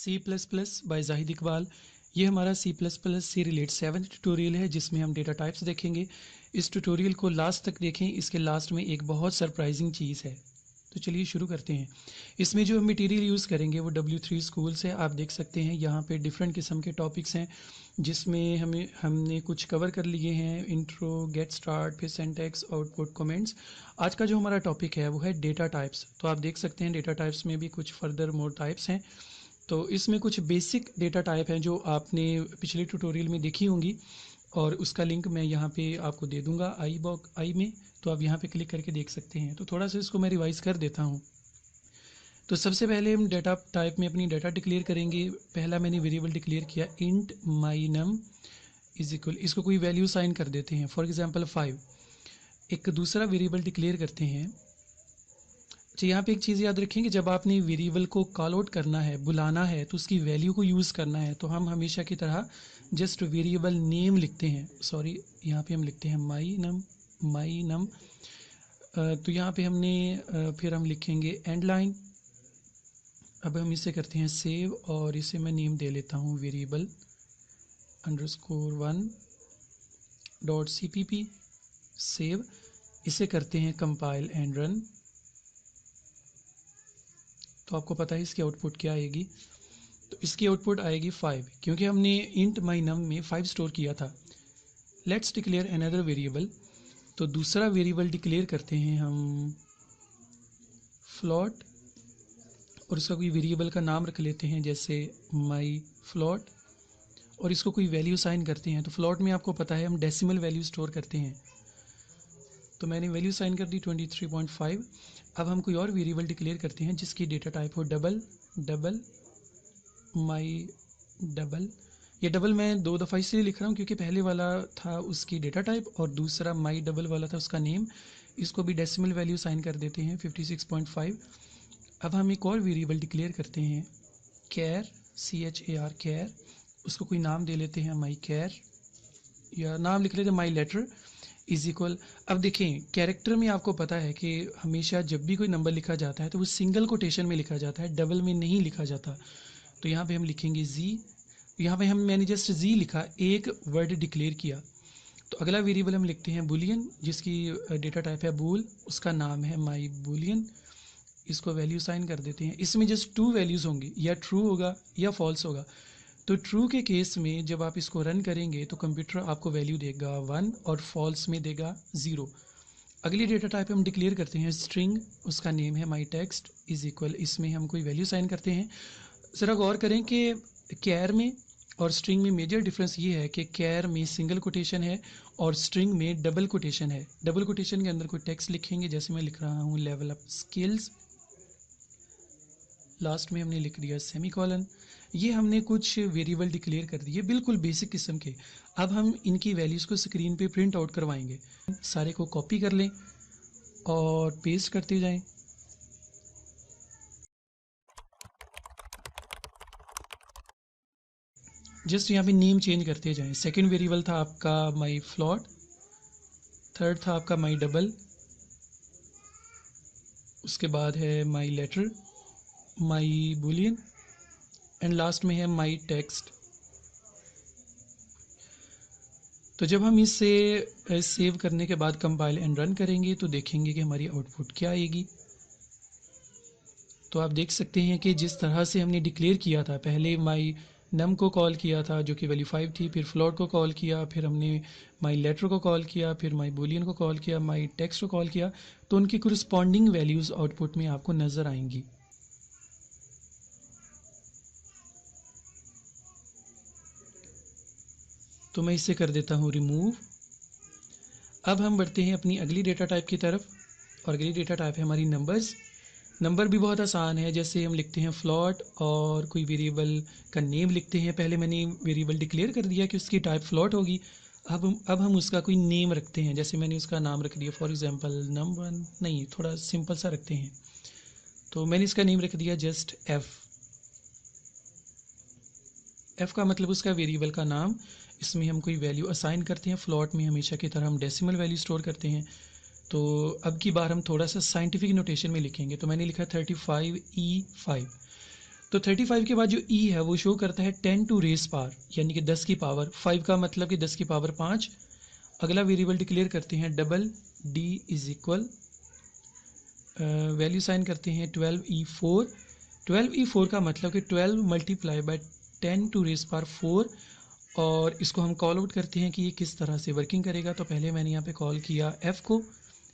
C plus plus by Zahid Iqbal. ये हमारा C plus plus से रिलेट 7th ट्यूटोरियल है जिसमें हम डेटा टाइप्स देखेंगे। इस ट्यूटोरियल को लास्ट तक देखें, इसके लास्ट में एक बहुत सरप्राइजिंग चीज़ है। तो चलिए शुरू करते हैं। इसमें जो हम मटेरियल यूज़ करेंगे वो W3 स्कूल से। आप देख सकते हैं यहाँ पे डिफरेंट किस्म के टॉपिक्स हैं जिसमें हमने कुछ कवर कर लिए हैं। इंट्रो, गेट स्टार्ट, फिर सिंटैक्स, आउटपुट, कमेंट्स। आज का जो हमारा टॉपिक है वो है डेटा टाइप्स। तो आप देख सकते हैं डेटा टाइप्स में भी कुछ फर्दर मोर टाइप्स हैं। तो इसमें कुछ बेसिक डेटा टाइप हैं जो आपने पिछले ट्यूटोरियल में देखी होंगी और उसका लिंक मैं यहाँ पे आपको दे दूँगा आई में। तो आप यहाँ पे क्लिक करके देख सकते हैं। तो थोड़ा सा इसको मैं रिवाइज़ कर देता हूँ। तो सबसे पहले हम डेटा टाइप में अपनी डेटा डिक्लेयर करेंगे। पहला मैंने वेरिएबल डिक्लेयर किया int my num is equal, इसको कोई वैल्यू साइन कर देते हैं, फॉर एग्जांपल 5। एक दूसरा वेरिएबल डिक्लेयर करते हैं। अच्छा, यहाँ पे एक चीज़ याद रखें कि जब आपने वेरिएबल को कॉल आउट करना है, बुलाना है, तो उसकी वैल्यू को यूज़ करना है, तो हम हमेशा की तरह जस्ट वेरिएबल नेम लिखते हैं। सॉरी, यहाँ पे हम लिखते हैं माई नम। तो यहाँ पे हमने फिर हम लिखेंगे एंड लाइन। अब हम इसे करते हैं सेव और इसे मैं नेम दे लेता हूँ वेरिएबल _1 डॉट cpp सेव। इसे करते हैं कंपाइल एंड रन। तो आपको पता है इसकी आउटपुट क्या आएगी। तो इसकी आउटपुट आएगी 5 क्योंकि हमने इंट माई नम में 5 स्टोर किया था। Let's declare another variable. तो दूसरा वेरिएबल डिक्लेयर करते हैं हम फ्लॉट और उसका कोई वेरिएबल का नाम रख लेते हैं जैसे माई फ्लॉट और इसको कोई वैल्यू साइन करते हैं। तो फ्लॉट में आपको पता है हम डेसिमल वैल्यू स्टोर करते हैं। तो मैंने वैल्यू साइन कर दी 23.5। अब हम कोई और वेरिएबल डिक्लेयर करते हैं जिसकी डेटा टाइप हो डबल माई डबल। ये डबल मैं 2 दफ़ा इसलिए लिख रहा हूँ क्योंकि पहले वाला था उसकी डेटा टाइप और दूसरा माई डबल वाला था उसका नेम। इसको भी डेसिमल वैल्यू साइन कर देते हैं 56.5। अब हम एक और वेरिएबल डिक्लेयर करते हैं कैर CHAR कैर। उसको कोई नाम दे लेते हैं माई कैर या नाम लिख लेते हैं माई लेटर इज इक्वल। अब देखें कैरेक्टर में आपको पता है कि हमेशा जब भी कोई नंबर लिखा जाता है तो वो सिंगल कोटेशन में लिखा जाता है, डबल में नहीं लिखा जाता। तो यहाँ पे हम लिखेंगे जी। यहाँ पे मैंने जस्ट जी लिखा, एक वर्ड डिक्लेयर किया। तो अगला वेरिएबल हम लिखते हैं बुलियन जिसकी डेटा टाइप है बूल, उसका नाम है माई बुलियन। इसको वैल्यू साइन कर देते हैं। इसमें जस्ट 2 वैल्यूज़ होंगी, या ट्रू होगा या फॉल्स होगा। तो ट्रू के केस में जब आप इसको रन करेंगे तो कंप्यूटर आपको वैल्यू देगा 1 और फॉल्स में देगा 0। अगली डेटा टाइप हम डिक्लेयर करते हैं स्ट्रिंग, उसका नेम है माई टेक्स्ट इज इक्वल। इसमें हम कोई वैल्यू साइन करते हैं। ज़रा गौर करें कि कैर में और स्ट्रिंग में मेजर डिफरेंस ये है कि कैर में सिंगल कोटेशन है और स्ट्रिंग में डबल कोटेशन है। डबल कोटेशन के अंदर कोई टेक्स्ट लिखेंगे, जैसे मैं लिख रहा हूँ लेवल अप स्किल्स, लास्ट में हमने लिख दिया सेमीकोलन। ये हमने कुछ वेरिएबल डिक्लेयर कर दिए बिल्कुल बेसिक किस्म के। अब हम इनकी वैल्यूज़ को स्क्रीन पे प्रिंट आउट करवाएंगे। सारे को कॉपी कर लें और पेस्ट करते जाएं। जस्ट यहाँ पे नेम चेंज करते जाएं। सेकंड वेरिएबल था आपका माई फ्लॉट, थर्ड था आपका माई डबल, उसके बाद है my letter, my boolean and last में है माई टेक्स्ट। तो जब हम इसे सेव करने के बाद कंपाइल एंड रन करेंगे तो देखेंगे कि हमारी आउटपुट क्या आएगी। तो आप देख सकते हैं कि जिस तरह से हमने डिक्लेयर किया था, पहले माई नम को कॉल किया था जो कि वैल्यू 5 थी, फिर फ्लोट को कॉल किया, फिर हमने माई लेटर को कॉल किया, फिर माई बुलियन को कॉल किया, माई टेक्स्ट को कॉल किया, तो उनकी कोरिस्पॉन्डिंग वैल्यूज़ आउटपुट में आपको नज़र आएंगी। तो मैं इसे कर देता हूँ रिमूव। अब हम बढ़ते हैं अपनी अगली डेटा टाइप की तरफ और अगली डेटा टाइप है हमारी नंबर्स। नंबर भी बहुत आसान है, जैसे हम लिखते हैं फ्लॉट और कोई वेरिएबल का नेम लिखते हैं। पहले मैंने वेरिएबल डिक्लेयर कर दिया कि उसकी टाइप फ्लॉट होगी। अब हम उसका कोई नेम रखते हैं, जैसे मैंने उसका नाम रख दिया फॉर एग्जांपल नंबर, नहीं थोड़ा सिंपल सा रखते हैं। तो मैंने इसका नेम रख दिया जस्ट एफ़। एफ़ का मतलब उसका वेरिएबल का नाम। इसमें हम कोई वैल्यू असाइन करते हैं। फ्लॉट में हमेशा की तरह हम डेसिमल वैल्यू स्टोर करते हैं। तो अब की बार हम थोड़ा सा साइंटिफिक नोटेशन में लिखेंगे। तो मैंने लिखा 35E5। तो 35 के बाद जो ई है वो शो करता है 10 टू रेस पावर, यानी कि 10 की पावर 5 का मतलब कि 10 की पावर 5। अगला वेरिएबल डिक्लेयर करते हैं double D is equal, value sign करते हैं 12e4। 12e4 का मतलब कि 12 multiply by 10 to raise power 4, और इसको हम कॉल आउट करते हैं कि ये किस तरह से वर्किंग करेगा। तो पहले मैंने यहाँ पे कॉल किया f को,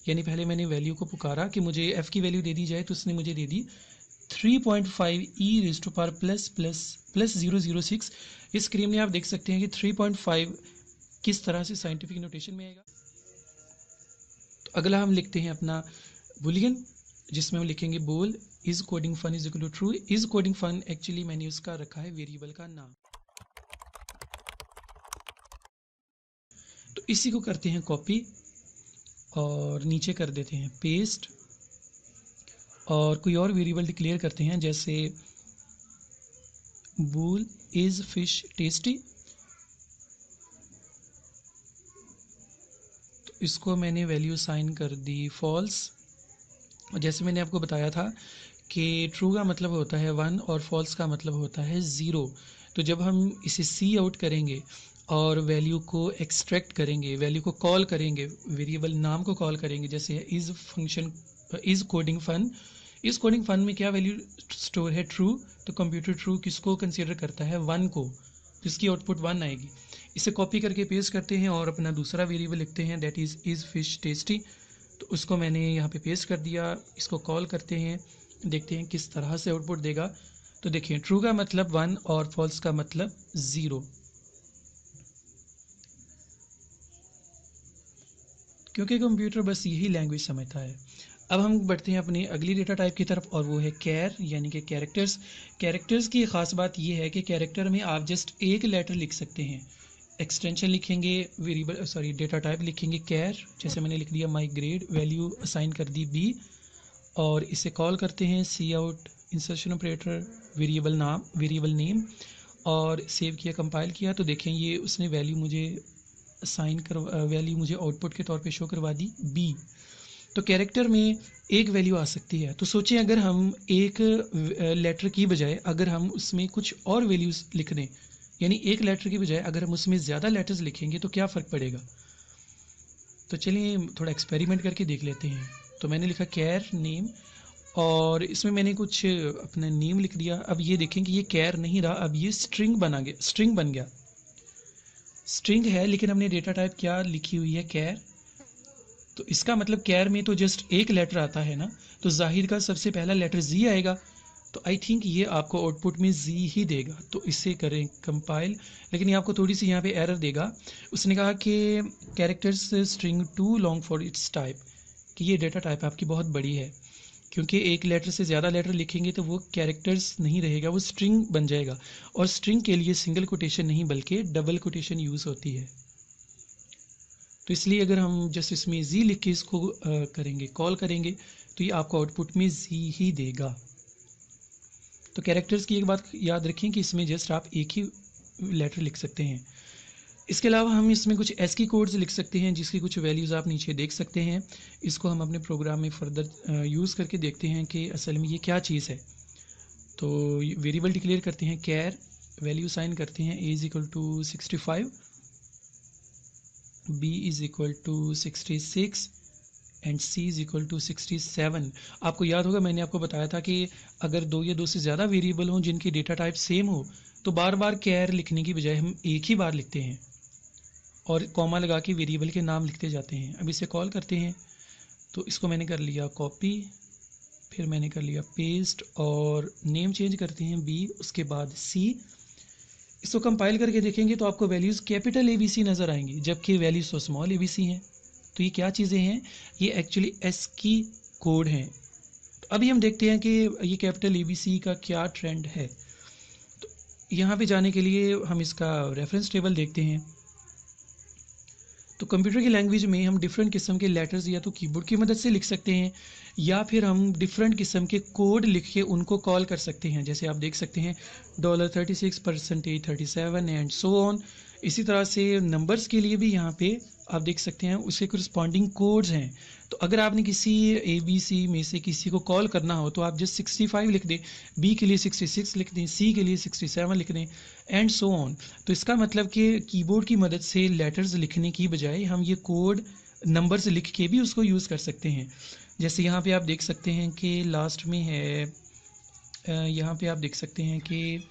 यानी पहले मैंने वैल्यू को पुकारा कि मुझे f की वैल्यू दे दी जाए, तो उसने मुझे दे दी 3.5 e raise to power plus plus plus 006। इस स्क्रीन में आप देख सकते हैं कि 3.5 किस तरह से साइंटिफिक नोटेशन में आएगा। तो अगला हम लिखते हैं अपना बुलियन, जिसमें हम लिखेंगे bool is coding fun is equal to true. Is coding fun actually मैंने उसका रखा है वेरिएबल का नाम। तो इसी को करते हैं कॉपी और नीचे कर देते हैं पेस्ट, और कोई और वेरिएबल डिक्लेयर करते हैं जैसे बोल इज फिश टेस्टी। तो इसको मैंने वैल्यू साइन कर दी फॉल्स। और जैसे मैंने आपको बताया था कि ट्रू का मतलब होता है 1 और फॉल्स का मतलब होता है 0। तो जब हम इसे सी आउट करेंगे और वैल्यू को एक्सट्रैक्ट करेंगे, वैल्यू को कॉल करेंगे, वेरिएबल नाम को कॉल करेंगे, जैसे is function is coding fun. इस कोडिंग फन में क्या वैल्यू स्टोर है? ट्रू। तो कंप्यूटर ट्रू किसको कंसीडर करता है? 1 को, जिसकी आउटपुट 1 आएगी। इसे कॉपी करके पेस्ट करते हैं और अपना दूसरा वेरिएबल लिखते हैं दैट इज़ फिश टेस्टी। तो उसको मैंने यहाँ पे पेस्ट कर दिया। इसको कॉल करते हैं, देखते हैं किस तरह से आउटपुट देगा। तो देखिए ट्रू का मतलब 1 और फॉल्स का मतलब 0। क्योंकि कंप्यूटर बस यही लैंग्वेज समझता है। अब हम बढ़ते हैं अपनी अगली डेटा टाइप की तरफ, और वो है कैर, यानी कि कैरेक्टर्स। कैरेक्टर्स की ख़ास बात ये है कि कैरेक्टर में आप जस्ट एक लेटर लिख सकते हैं। एक्सटेंशन लिखेंगे, वेरिएबल डेटा टाइप लिखेंगे कैर, जैसे मैंने लिख दिया माई ग्रेड, वैल्यू असाइन कर दी बी, और इसे कॉल करते हैं C out insertion operator, variable name, और सेव किया, कंपाइल किया। तो देखें ये उसने वैल्यू मुझे वैल्यू मुझे आउटपुट के तौर पे शो करवा दी बी। तो कैरेक्टर में एक वैल्यू आ सकती है। तो सोचें अगर हम एक लेटर की बजाय अगर हम उसमें कुछ और वैल्यूज़ लिख दें, यानी एक लेटर की बजाय अगर हम उसमें ज़्यादा लेटर्स लिखेंगे तो क्या फ़र्क पड़ेगा। तो चलिए थोड़ा एक्सपेरिमेंट करके देख लेते हैं। तो मैंने लिखा कैर नेम, और इसमें मैंने कुछ अपना नेम लिख दिया। अब ये देखें कि ये कैर नहीं रहा, अब ये स्ट्रिंग बन गया। स्ट्रिंग है लेकिन हमने डेटा टाइप क्या लिखी हुई है? कैर। तो इसका मतलब कैर में तो जस्ट एक लेटर आता है ना, तो जाहिर का सबसे पहला लेटर जी आएगा। तो आई थिंक ये आपको आउटपुट में जी ही देगा। तो इसे करें कंपाइल, लेकिन ये आपको थोड़ी सी यहाँ पे एरर देगा। उसने कहा कि characters string too long for its type, कि ये डेटा टाइप आपकी बहुत बड़ी है, क्योंकि एक लेटर से ज़्यादा लेटर लिखेंगे तो वो कैरेक्टर्स नहीं रहेगा, वो स्ट्रिंग बन जाएगा। और स्ट्रिंग के लिए सिंगल कोटेशन नहीं बल्कि डबल कोटेशन यूज़ होती है। तो इसलिए अगर हम जस्ट इसमें जी लिख के इसको करेंगे, कॉल करेंगे, तो ये आपको आउटपुट में जी ही देगा। तो कैरेक्टर्स की एक बात याद रखें कि इसमें जस्ट आप एक ही लेटर लिख सकते हैं। इसके अलावा हम इसमें कुछ एस्की कोड्स लिख सकते हैं जिसकी कुछ वैल्यूज़ आप नीचे देख सकते हैं। इसको हम अपने प्रोग्राम में फर्दर यूज़ करके देखते हैं कि असल में ये क्या चीज़ है। तो वेरिएबल डिक्लेयर करते हैं कैर, वैल्यू साइन करते हैं a is equal to 65, b is equal to 66 and c is equal to 67। आपको याद होगा मैंने आपको बताया था कि अगर दो या दो से ज़्यादा वेरिएबल हों जिनकी डेटा टाइप सेम हो तो बार बार कैर लिखने की बजाय हम एक ही बार लिखते हैं और कॉमा लगा के वेरिएबल के नाम लिखते जाते हैं। अब इसे कॉल करते हैं। तो इसको मैंने कर लिया कॉपी, फिर मैंने कर लिया पेस्ट, और नेम चेंज करते हैं बी, उसके बाद सी। इसको कंपाइल करके देखेंगे तो आपको वैल्यूज़ कैपिटल ABC नज़र आएंगी, जबकि वैल्यूज़ तो स्मॉल ABC हैं। तो ये क्या चीज़ें हैं? ये एक्चुअली ASCII कोड हैं। तो अभी हम देखते हैं कि ये कैपिटल ABC का क्या ट्रेंड है। तो यहाँ पे जाने के लिए हम इसका रेफरेंस टेबल देखते हैं। तो कंप्यूटर की लैंग्वेज में हम डिफरेंट किस्म के लेटर्स या तो कीबोर्ड की मदद से लिख सकते हैं, या फिर हम डिफरेंट किस्म के कोड लिख के उनको कॉल कर सकते हैं। जैसे आप देख सकते हैं $36, %37 एंड सो ऑन। इसी तरह से नंबर्स के लिए भी यहाँ पे आप देख सकते हैं उसके करस्पॉन्डिंग कोड्स हैं। तो अगर आपने किसी ABC में से किसी को कॉल करना हो तो आप जस्ट 65 लिख दें, B के लिए 66 लिख दें, C के लिए 67 लिख दें एंड सो ऑन। तो इसका मतलब कि कीबोर्ड की मदद से लेटर्स लिखने की बजाय हम ये कोड नंबर्स लिख के भी उसको यूज़ कर सकते हैं। जैसे यहाँ पे आप देख सकते हैं कि लास्ट में है, यहाँ पे आप देख सकते हैं कि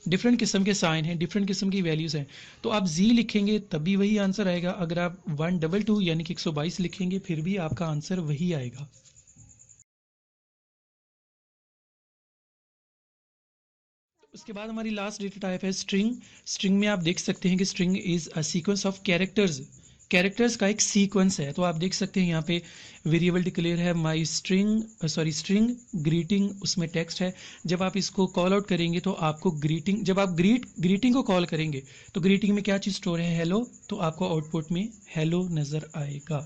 डिफरेंट किस्म के साइन हैं, डिफरेंट किस्म की वैल्यूज़ हैं। तो आप जी लिखेंगे तब भी वही आंसर आएगा, अगर आप 122 यानी कि 122 लिखेंगे फिर भी आपका आंसर वही आएगा। उसके बाद हमारी लास्ट डेटा टाइप है स्ट्रिंग। स्ट्रिंग में आप देख सकते हैं कि string is a sequence of characters. Characters का एक सीक्वेंस है। तो आप देख सकते हैं यहाँ पे वेरिएबल डिक्लेयर है माई स्ट्रिंग ग्रीटिंग, उसमें टेक्स्ट है। जब आप इसको कॉल आउट करेंगे तो आपको ग्रीटिंग, जब आप ग्रीटिंग को कॉल करेंगे तो ग्रीटिंग में क्या चीज़ स्टोर है, हेलो, तो आपको आउटपुट में हेलो नज़र आएगा।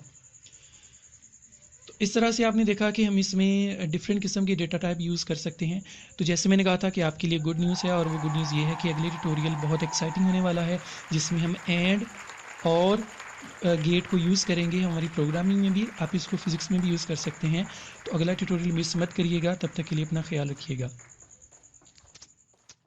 तो इस तरह से आपने देखा कि हम इसमें डिफरेंट किस्म के डेटा टाइप यूज़ कर सकते हैं। तो जैसे मैंने कहा था कि आपके लिए गुड न्यूज़ है, और वो गुड न्यूज़ ये है कि अगले ट्यूटोरियल बहुत एक्साइटिंग होने वाला है जिसमें हम एंड और गेट को यूज़ करेंगे हमारी प्रोग्रामिंग में भी। आप इसको फिज़िक्स में भी यूज़ कर सकते हैं। तो अगला ट्यूटोरियल मिस मत करिएगा। तब तक के लिए अपना ख्याल रखिएगा।